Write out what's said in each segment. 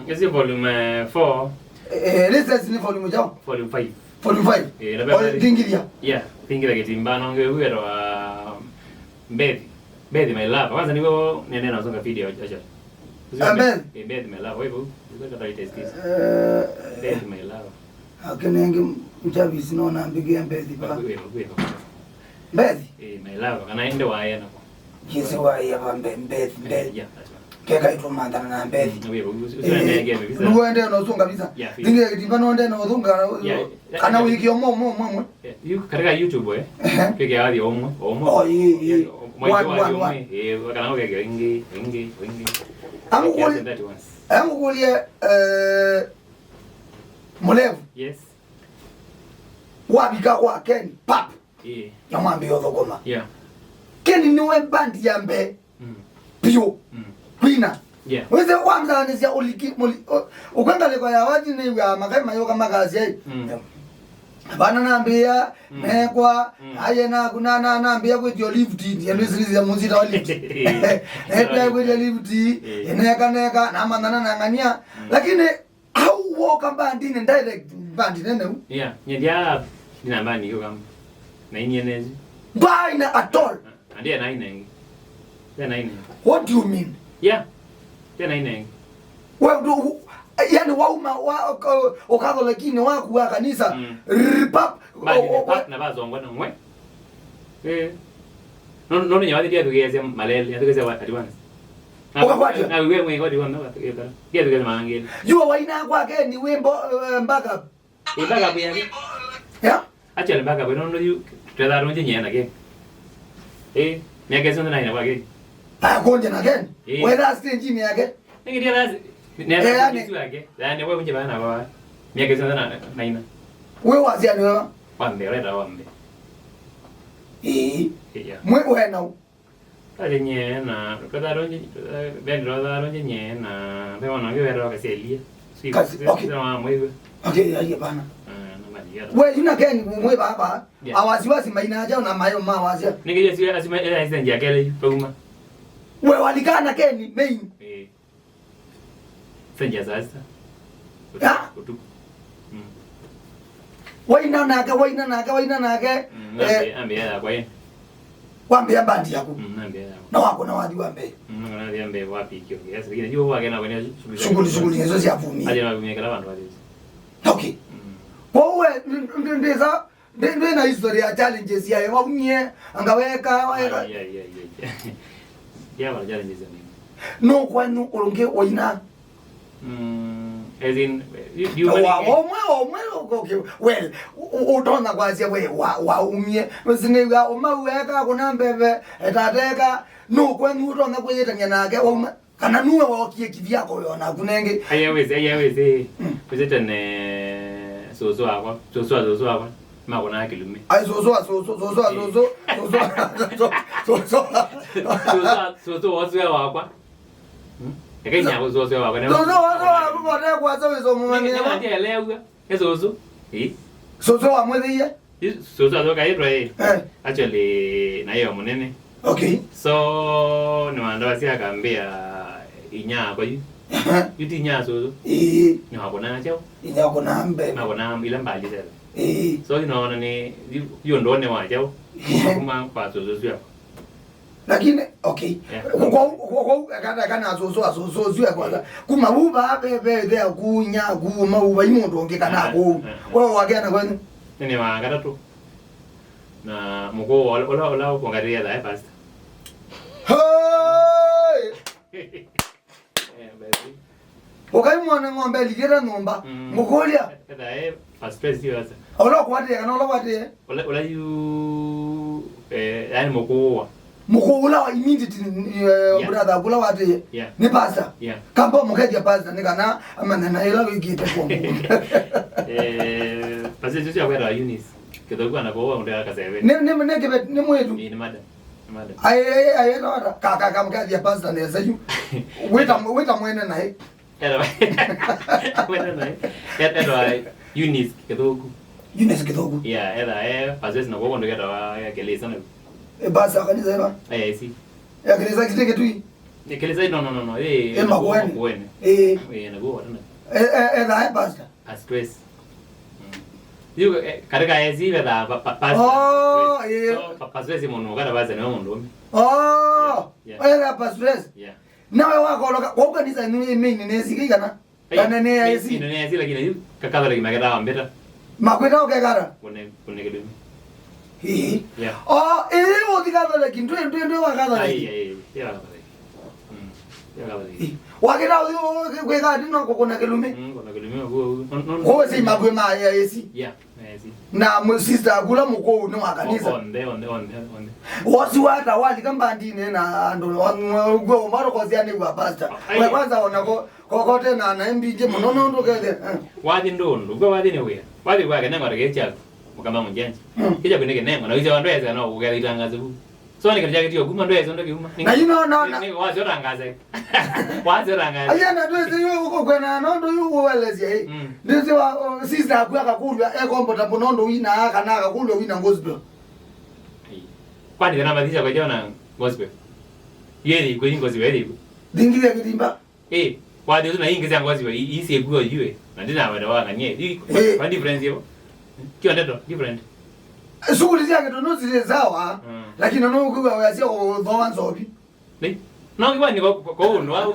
Is it volume 4? Let's say volume jao. Volume 5. Volume 5. Dingilia. Yeah, dingilia kitimbano ngewero Bedi my love. Kwanza niko nene nasonga video acha. Bedi my love. Wewe unataka test this. Bedi my love. Akenenge mchavi sinaona mbigia Bedi ba. Wewe. Bedi. My love. Kana ende wae na. Yes wae ya Bedi. Yeah, that's right. Keka itu mandana na Bedi. Wewe usine ngeme visa. Nuende nosonga visa. Dingilia kitimbano ende nosonga. Kana wiki omo. You katika YouTube peke yake omo. Oh yeah. Wakana wake ingi. Amukulie Mulevu. Yes. Wabika kwa Ken pap. Namwambia odogoma. Yeah. Ken niwe bandi yambe. Pio. Kwina. Yeah. Weze wamzanizia uliki ukwenda kwa ya waji ni ya makama yoka magazi. Bana naambia mekwa ayena kunana naambia kwetyo lift yaniziliza muzita wa lift epya kwetyo lift neka na mandana nangania lakini au walk bandine direct bandine nene yeah nyedia dinambani hiyo kama na inyenezi baina at all ndia naine what do you mean yeah ndia naine wewe yani wauma okado lakini waku wa kanisa ripap na bazongwa na mwe no ni wadi dia tugeze malele ya tugeze advance na wewe ngodi wana tugeza dia tugeze mangeli yuwa waina kwake ni wembo mpaka yake ya acha mpaka no you tela ronje nyena ke miaka zote na kwake konje na ken wewe stage ni yake ngidia lazima yani wewe unje bana baba miaka zote na ina wewe wazia ni wewe wambe leta wambe mwe na ale nyena kadaronje bendradaronje nyena bewana ngewero kaselia okay ya bana wewe ina gani mwe baba awaziwazi maina aja na mayo mawazia ningije si azima nje akele puma wewe walikana keni main senja sasa waina nake ambia kwa yeye wambia bandi yako ambia na wako na wadi wambe ambia wapi kio kiasi kile hiyo wake na kwenye shughuli hizo za vumi aje na vumi kala bantu wale okay wewe ndeza ndio na historia challenges ya wamye angaweka ya wala challenges ni no kwanu olonge waina as in you okay well utona kwazia we wa umye usine ya umaweka kuna mbebe etateka no kwenu utona kwetanya nake kana nuwe wakie kivyako yona kunenge ayeweze kuzitane sozo akwa makona kilume ai sozo wazwe wakwa ekenya sozo wakwa bode kwa sozo mumani ndio elewa sozo sozo amwedhiye sozo azokaitwa actually na hiyo munene okay so ni wandawa sia kaambia inya kwa hiyo yuti nya sozo ni hakuna chao inya kuna mbe na kuna ile mbali sana so inaona ni hiyo ndone wajao kuma kwa sozo sio lakini okay kwa kana sozo sio kwanza kuma buba bebe there kunya kuma uba imondo ngekana ko wewe wagana kwani ni wangata tu na mko wala kuangalia la pasta hey okay mwana ngombe ligera nomba mukolia kada first place hiyo sasa ola kwate kana ola kwate ola you yani mkola wa immediately brother kula wate ni pasta kamba mukaje pasta ni kana amana na ila wigite kwa pasa sisi akwenda unis kidogo anakuwa ndio akasema ni mwetu ni mada ai ora kaka mukaje pasta ni sasa weta mwene naye weta naye era unis kidogo era pasa sisi nakuwa ndio ya keleza na basa kanisa eba si ya keleza kiteke tu Nikeleza no. Makueni. Na go tena. Da pasta. Stress. Yuko katika ezi vela pasta. Oh, so pasta mono kada baza na mondo. Oh. Pasta stress. Yeah. Nawe wako loka kwa kanisa ni mimi nezikika na. Kana ne ezi. Ne ezi lakini kakala lagi magada ambeta. Makwenda ukegara. Kone kedu. Yeah. Oh, wotikala lakini ndo wakala. Yeah. Wakira kwega dino kokona kelume. Kona kelume go si magwe ma ya esi. Yeah, esi. Na mu sister agula muko no akanisa. Onde. Wasi wata wali kamba ndine na ndo go maro ko ziani kwa pastor. Kwa kwanza ona kokote na mbije munono ndo kele. Wadi ndondo, go wadi ne we. Wadi kwa kana ngara gecha mukamba mjanja. Kija kuneke nengo na wiza wandu eza no ugala itangazo. So ni katika kitu guma ndo eza ndo kiuma. Na ni wazo rangaze. Wazo rangaze. Ayana ndo zi uko kwena ndo yu welezi eh. Ndizo wa sister akwa kakulwa kombo tambonondo wina aka na kakulwa wina gospel. Kwani kana badisha kwa jona gospel. Yeri kwa gospel yeri. Dingile kitimba. Wadi tuna ingiza gospel isi egua yue. Na ndina wada wanga nye. Kwa difference yo. Kio ndeto different. Shughuli zake ndo zile zawa. Lakini no kuwa wasia kwa zobi. Ni no kiwa ni kwa uno wa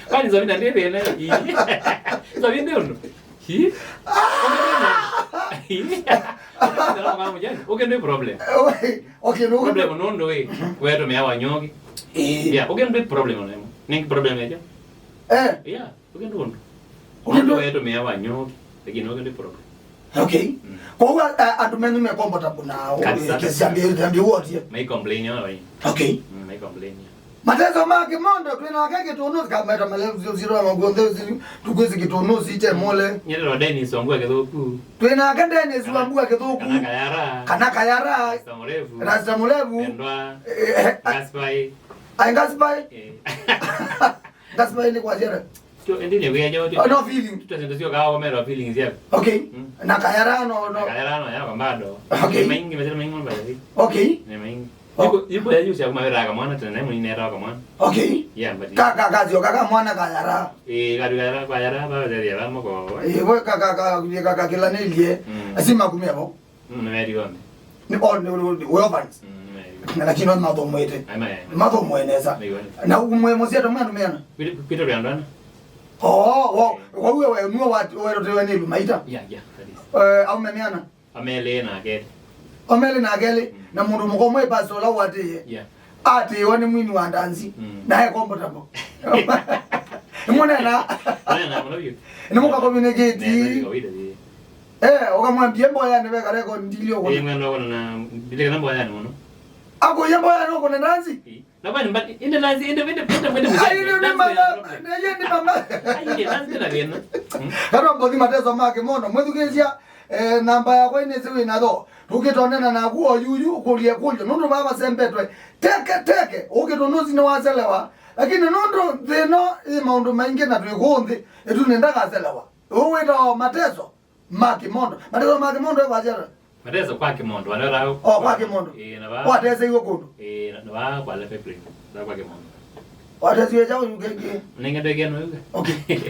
kwani zobi na ndebe na zobi ndio ndo okay no problem no problem no ndo we wewe me awa nyogi yeah okay no problem no ni problem ya yeah okay ndo wewe me awa nyogi lakini okay no problem okay kwa hiyo atumenu mekombo tabunao kesiambia wote mai complain yo okay mai complain matezo make mondo twina kake tunuzi kama eta male zero magonde tukwezi kitunuzi che mole nyero Dennis wangua kedoku twina kande Dennis wangua kedoku kana kayara rasta mulevu endwa gaspai gaspai ni kwa jera Yo endine we ajo no feeling tutazindozio kawa mero feelings yako okay na kayara no ya bado okay maingi mesema maingi mbaya okay ne maingi Ipo ya yusi ya kumawera mwana tena nemu ni nera mwana. Okay. Yeah, but Kaka kaka mwana kayara. Kayara baba zeri ya moko. We kaka kila nelie. Asima kumebo. Meri wame. Ni we ovans. Lakini wana mato mwete. Mato mweneza. Na umwemozia to mwana mena. Peter Brandon. Oh, wewe mwa watu wewe ni lumaita. Yeah, that is. Au memiana. Amele na gete. Omele na gele na mundu mukomwe pasola wate ati wani mwini wa ndanzi naye comfortable mwana na nimuka communicate okamwambia mboya ne beka record ndilio ko mwana na ndile na mboya no ako yembo ya no ko ndanzi na bani but inde ndanzi inde karo mbodi matezo make mono mwethugezia namba yako ine ziwe nazo tukitonena na kuo yuyu kulia kulyo nondo baba sempetwe teke ukitonuzi ne wazelewa lakini nondo thino maundu maingi na twikundi etunenda gazelewa uwito matezo makimondo kwa jera matezo kwa kimondo wanera kwa kimondo na ba wateze hiyo kundu na ba kwa lepe play na kwa kimondo wateze hiyo jao yugege ninga dege no okay